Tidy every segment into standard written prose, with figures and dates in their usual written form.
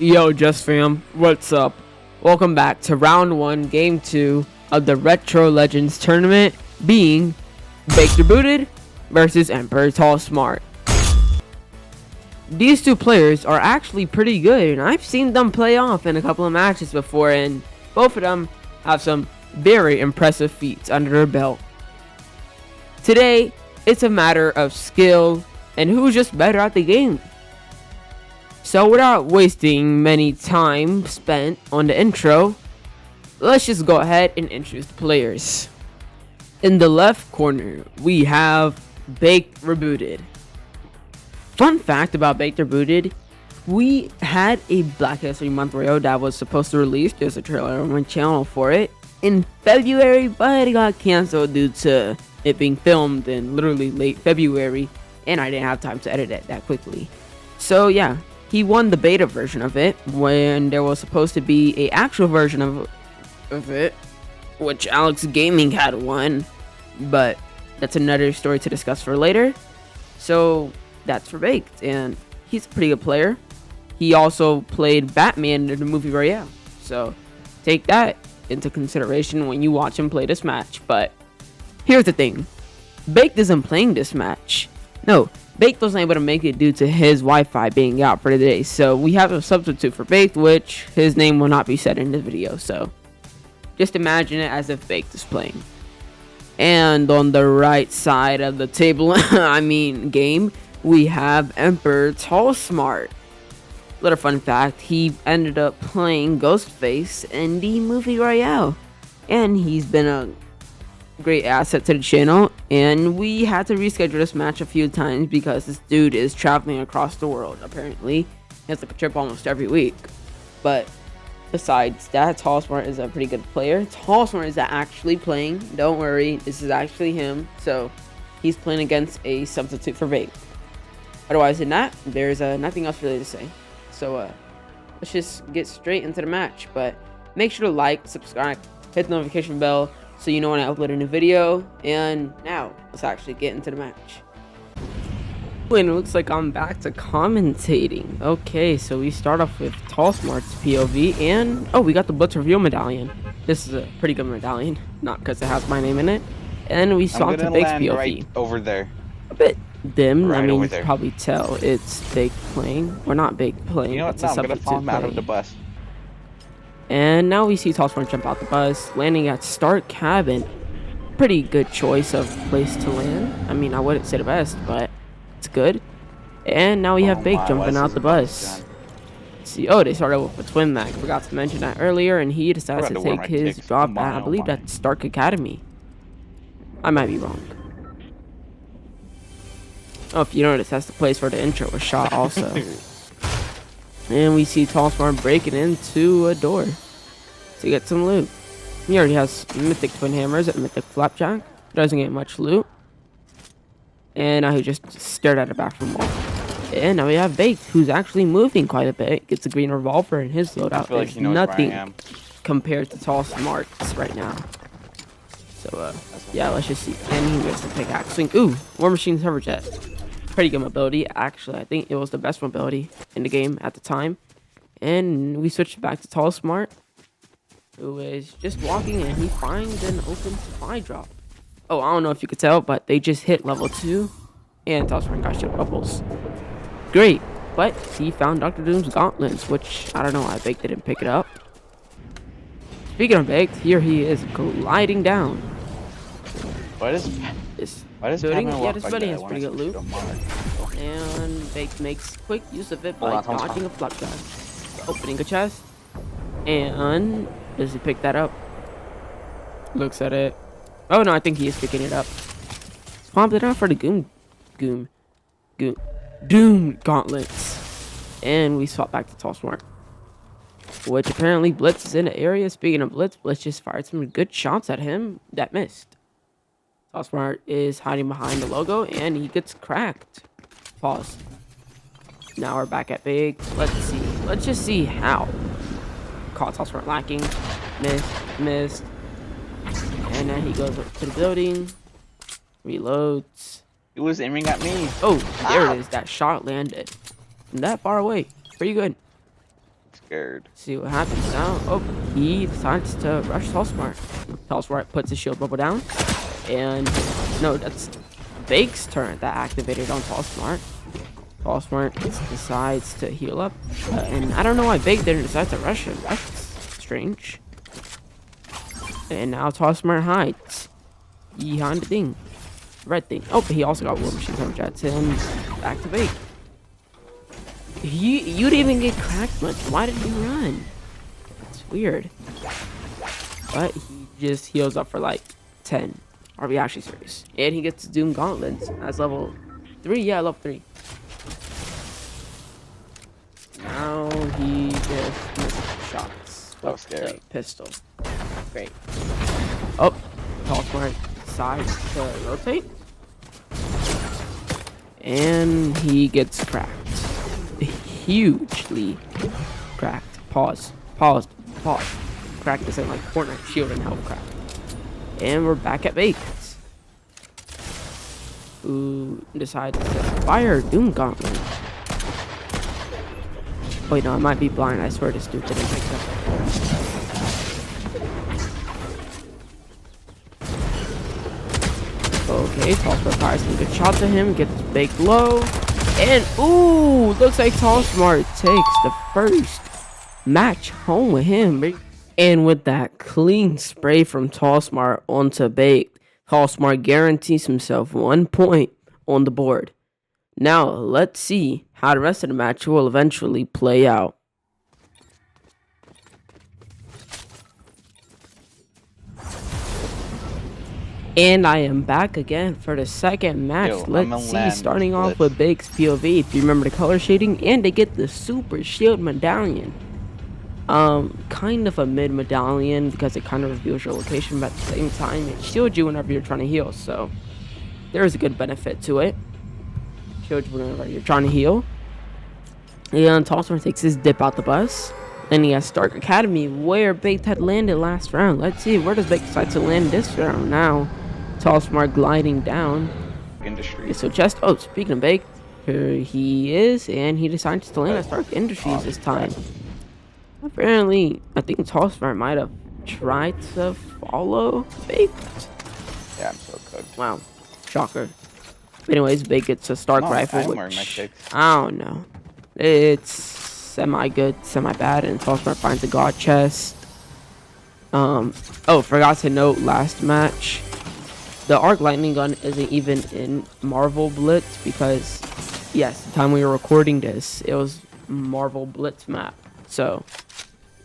Yo, Just Fam, what's up? Welcome back to round 1, game 2 of the Retro Legends tournament, being BAkedREbooted versus EmperorTallSmart. These two players are actually pretty good, and I've seen them play off in a couple of matches before, and both of them have some very impressive feats under their belt. Today, it's a matter of skill and who's just better at the game. So without wasting many time spent on the intro, let's just go ahead and introduce the players. In the left corner, we have BAkedREbooted. Fun fact about BAkedREbooted, we had a Black History Month video that was supposed to release, there's a trailer on my channel for it, in February, but it got canceled due to it being filmed in literally late February, and I didn't have time to edit it that quickly. So yeah. He won the beta version of it when there was supposed to be a actual version of it, which Alex Gaming had won, but that's another story to discuss for later. So that's for Baked, and he's a pretty good player. He also played Batman in the movie Royale, so take that into consideration when you watch him play this match. But here's the thing, Baked isn't playing this match. No, Baked wasn't able to make it due to his Wi-Fi being out for the day, so we have a substitute for Baked, which his name will not be said in this video, so just imagine it as if Baked is playing. And on the right side of the table, game, we have EmperorTallSmart. Little fun fact, he ended up playing Ghostface in the movie Royale, and he's been a great asset to the channel, and we had to reschedule this match a few times because this dude is traveling across the world. Apparently he has like a trip almost every week. But besides that, TallSmart is a pretty good player. TallSmart is actually playing, don't worry, this is actually him, so he's playing against a substitute for Baked. Otherwise than that, there's nothing else really to say, so let's just get straight into the match. But make sure to like, subscribe, hit the notification bell so you know when I upload a new video. And now let's actually get into the match. And it looks like I'm back to commentating. Okay, so we start off with TallSmart's POV, and oh, we got the Blitz reveal medallion. This is a pretty good medallion, not because it has my name in it. And we swap to Baked's POV. Right over there. A bit dim. Right, I mean, you can probably tell it's Baked playing, or not Baked playing. You know what? No, I'm gonna fall him out of the bus. And now we see TallSmart jump out the bus, landing at Start Cabin. Pretty good choice of place to land. I mean, I wouldn't say the best, but it's good. And now we have Baked jumping out the bus. See, oh, they started with a twin mag. Forgot to mention that earlier, and he decided to take his drop at, I believe that's Stark Academy. I might be wrong. Oh, if you notice, that's the place where the intro was shot also. And we see TallSmart breaking into a door to get some loot. He already has mythic twin hammers and mythic flapjack. Doesn't get much loot. And now he just stared at a bathroom wall. And now we have Baked, who's actually moving quite a bit. Gets a green revolver, and his loadout is nothing compared to TallSmart's right now. So yeah, let's just see. And he gets the pickaxe swing. Ooh, War Machine's hover jet. Pretty good mobility. Actually, I think it was the best mobility in the game at the time. And we switch back to TallSmart, who is just walking, and he finds an open supply drop. Oh, I don't know if you could tell, but they just hit level 2, and TallSmart got shield bubbles. Great, but he found Dr. Doom's gauntlets, which I don't know why Baked didn't pick it up. Speaking of Baked, here he is gliding down. What is this building? Yeah, this building has pretty good loot. And Baked makes quick use of it by dodging a flapjack, opening a chest, and does he pick that up? Looks at it. Oh no, I think he is picking it up. Pumped it out for the Doom gauntlets, and we swap back to TallSmart, which apparently Blitz is in the area. Speaking of Blitz, Blitz just fired some good shots at him that missed. TallSmart is hiding behind the logo, and he gets cracked. Pause. Now we're back at Baked. Let's see. Let's just see how. Caught TallSmart lacking. Missed. And then he goes up to the building. Reloads. He was aiming at me. Oh, there it is. That shot landed from that far away. Pretty good. Scared. See what happens now. Oh, he decides to rush TallSmart. TallSmart puts his shield bubble down. And no, that's Bake's turn that activated on TallSmart. TallSmart decides to heal up. And I don't know why Bake didn't decide to rush him. That's strange. And now TallSmart hides. Behind the thing. Red thing. Oh, but he also got War Machine Cover Jets. And back to Bake. You didn't even get cracked much. Why did you run? It's weird. But he just heals up for like 10. Are we actually serious? And he gets Doom Gauntlets as level 3. Yeah, level 3. Now he just misses shots. That was scary. Pistol. Great. Oh, TallSmart decides to rotate. And he gets cracked. Hugely cracked. Pause. Cracked is in like corner, shield, and health crack. And we're back at Baked, who decides to fire Doom Gauntlet. Wait, no, I might be blind. I swear this dude didn't pick up. Okay, TallSmart fires some good shot to him, gets Baked low. And, ooh, looks like TallSmart takes the first match home with him. And with that clean spray from TallSmart onto Baked, TallSmart guarantees himself 1 point on the board. Now, let's see how the rest of the match will eventually play out. And I am back again for the second match. Yo, let's see, starting off with Bake's POV. If you remember the color shading, and they get the Super Shield Medallion. Kind of a mid medallion because it kind of reveals your location, but at the same time, it shields you whenever you're trying to heal. So there is a good benefit to it. Shields you whenever you're trying to heal. And TallSmart takes his dip out the bus. Then he has Stark Academy, where Baked had landed last round. Let's see, where does Baked decide to land this round now? TallSmart gliding down. Industry. Okay, so just, oh, speaking of Baked, here he is, and he decides to land at Stark Industries this time. Apparently, I think TallSmart might have tried to follow Baked. Yeah, I'm so cooked. Wow, shocker. Anyways, Baked gets a Stark rifle, which, I don't know. It's semi-good, semi-bad, and TallSmart finds a God chest. Oh, forgot to note last match, the Arc Lightning Gun isn't even in Marvel Blitz because, yes, the time we were recording this, it was Marvel Blitz map. So,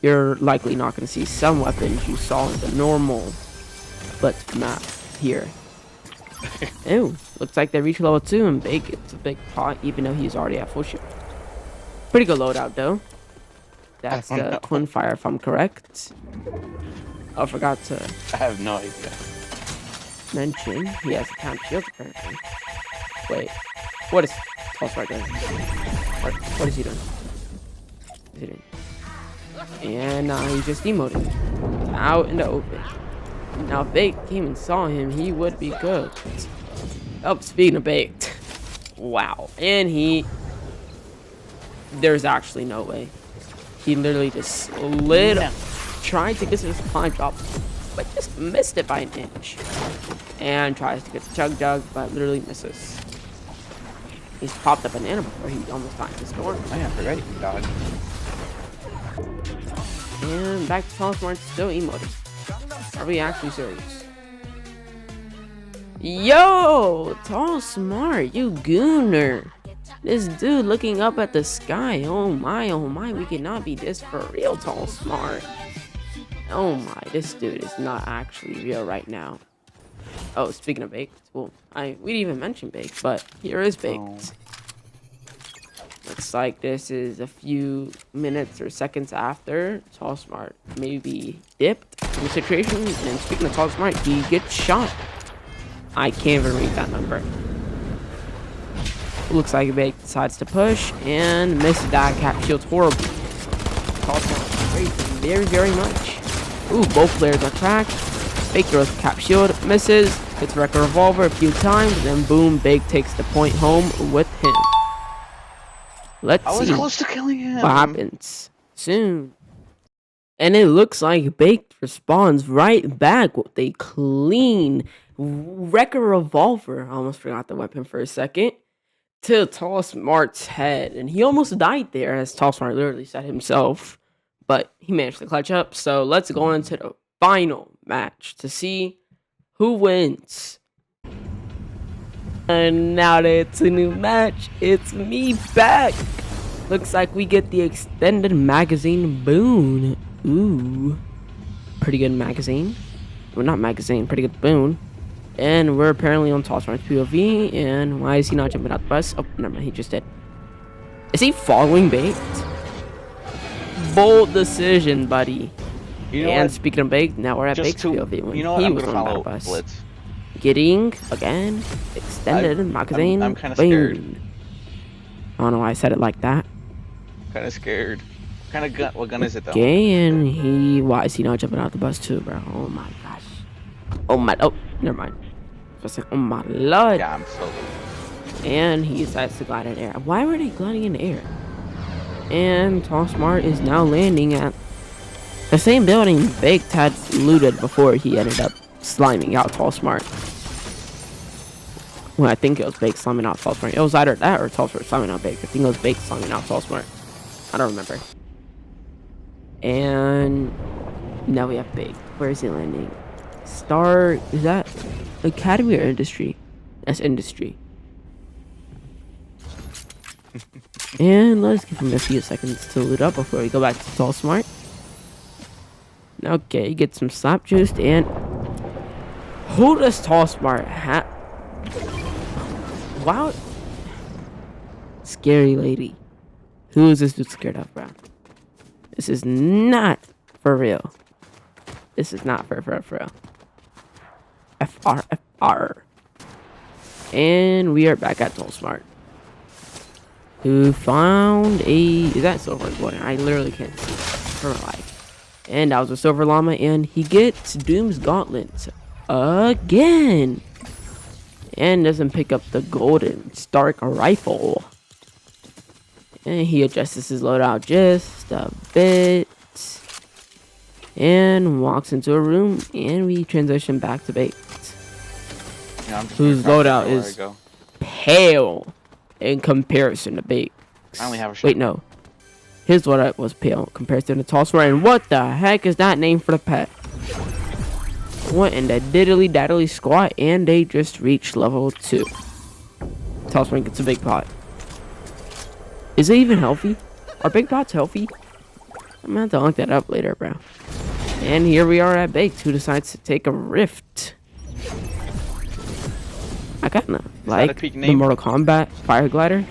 you're likely not going to see some weapons you saw in the normal Blitz map here. Ew, looks like they reach level 2 and Bake gets a big pot even though he's already at full shield. Pretty good loadout though. That's the twin fire if I'm correct. Oh, I forgot to I have no idea. mention he has a camp shield apparently. Wait, what is TallSmart doing? What is he doing? What is he doing? And now he's just emoting. Out in the open. Now if Baked came and saw him, he would be good. Oh, speaking of Baked. Wow. And there's actually no way. He literally just slid up, tried to get to the supply drop, but just missed it by an inch. And tries to get the Chug Jug, but literally misses. He's popped a banana before he almost got his storm. I am ready, dog. And back to TallSmart, still emoting. Are we actually serious? Yo, TallSmart, you gooner. This dude looking up at the sky. Oh my, we cannot be this for real, TallSmart. Oh my, this dude is not actually real right now. Oh, speaking of Baked, well, we didn't even mention Baked, but here is Baked. Oh. Looks like this is a few minutes or seconds after TallSmart maybe dipped in the situation. And speaking of TallSmart, he gets shot. I can't even read that number. Looks like Baked decides to push and misses that cap shield horribly. TallSmart great, very much. Ooh, both players are cracked. Baked throws the cap shield, misses, hits Wrecker Revolver a few times, then boom, Baked takes the point home with him. Let's see close to killing him. what happens. soon. And it looks like Baked responds right back with a clean wrecker revolver. I almost forgot the weapon for a second. To TallSmart's head. And he almost died there, as TallSmart literally said himself. But he managed to clutch up. So let's go into the final match to see who wins. And now that it's a new match, it's me back. Looks like we get the extended magazine boon. Ooh. Pretty good magazine. Well, not magazine, pretty good boon. And we're apparently on TallSmart's POV. And why is he not jumping out the bus? Oh, never mind, he just did. Is he following Baked? Bold decision, buddy. You know And what? speaking of Baked, now we're at Just Baked's to, POV when you know what? he I'm was gonna on that follow bus. Blitz. Getting, again, extended magazine. I'm kind of scared. I don't know why I said it like that. Kind of scared. Kind of gun. What gun is it though? Okay, and why is he not jumping out the bus too, bro? Oh my gosh. Oh, never mind. Just like, oh my lord. Yeah, I'm so. And he decides to glide in air. Why were they gliding in the air? And TallSmart is now landing at the same building Baked had looted before he ended up sliming out TallSmart. Well, I think it was Baked slamming out TallSmart. It was either that or TallSmart slamming out Baked. I think it was Baked slamming out TallSmart. I don't remember. And now we have Baked. Where is he landing? Star, is that Academy or Industry? That's Industry. And let's give him a few seconds to loot up before we go back to TallSmart. Okay, get some slap juiced and who does TallSmart have? Wow. Scary lady. Who is this dude scared of, bro? This is not for real. This is not for real. FR. And we are back at TallSmart. Who found a... Is that silver boy? I literally can't see for my life. And that was a silver llama. And he gets Doom's Gauntlet again. And doesn't pick up the golden Stark rifle. And he adjusts his loadout just a bit. And walks into a room. And we transition back to Baked. Yeah, whose loadout is pale in comparison to Baked. I only have a shot. Wait, no. His loadout was pale in comparison to TallSmart. And what the heck is that name for the pet? What in the diddly daddly squat? And they just reached level 2. TallSmart gets a big pot. Is it even healthy? Are big pots healthy? I'm gonna have to look that up later, bro. And here we are at Baked, who decides to take a rift. I kinda like the Mortal Kombat fire glider.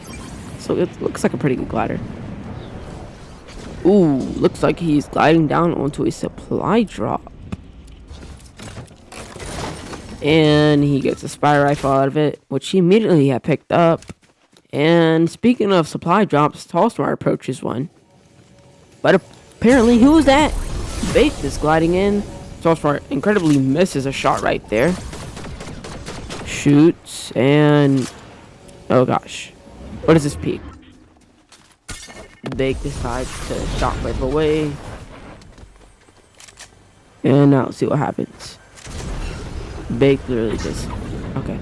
So it looks like a pretty good glider. Ooh, looks like he's gliding down onto a supply drop. And he gets a spy rifle out of it, which he immediately had picked up. And speaking of supply drops, TallSmart approaches one. But apparently, who was that? Baked is gliding in. TallSmart incredibly misses a shot right there. Shoots and... Oh gosh. What is this peak? Baked decides to shockwave away. And now let's see what happens. Baked literally just... Okay.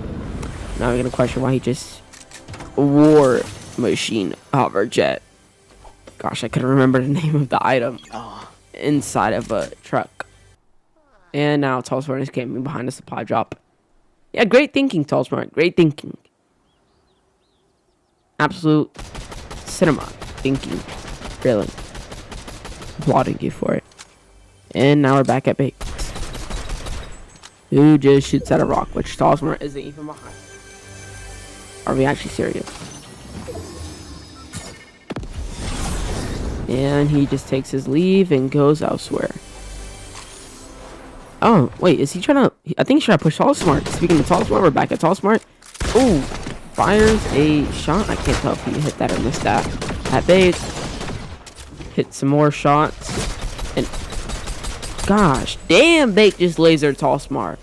Now we're gonna question why he just... War Machine Hover Jet. Gosh, I couldn't remember the name of the item. Inside of a truck. And now TallSmart is camping behind a supply drop. Yeah, great thinking, TallSmart. Great thinking. Absolute cinema thinking. Really. Applauding you for it. And now we're back at Baked. Who just shoots at a rock, which TallSmart isn't even behind. Are we actually serious? And he just takes his leave and goes elsewhere. Oh, wait, is he trying to... I think he's trying to push TallSmart. Speaking of TallSmart, we're back at TallSmart. Ooh, fires a shot. I can't tell if he hit that or missed that. At Baked. Hit some more shots. And... Gosh, damn, Baked just lasered TallSmart.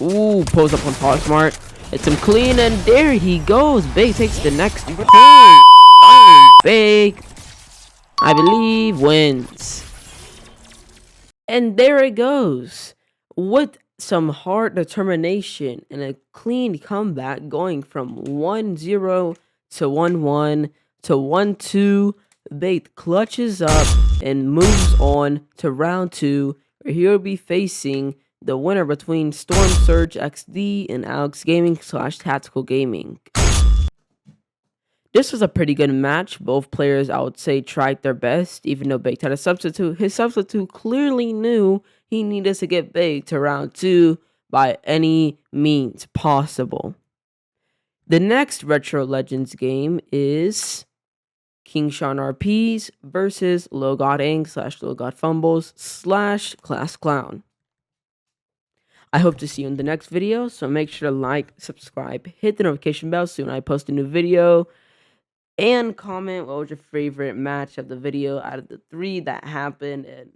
Ooh, pulls up on TallSmart. It's him clean, and there he goes. Baked takes the next point. Baked. I believe, wins. And there it goes. With some hard determination and a clean comeback, going from 1-0 to 1-1 to 1-2, Baked clutches up and moves on to round 2, where he'll be facing the winner between Storm Surge XD and Alex Gaming / Tactical Gaming. This was a pretty good match. Both players, I would say, tried their best. Even though Baked had a substitute, his substitute clearly knew he needed to get Baked to round 2 by any means possible. The next Retro Legends game is King Sean RPs versus Logod Inc. / Logod Fumbles / Class Clown. I hope to see you in the next video, so make sure to like, subscribe, hit the notification bell so when I post a new video, and comment what was your favorite match of the video out of the 3 that happened, and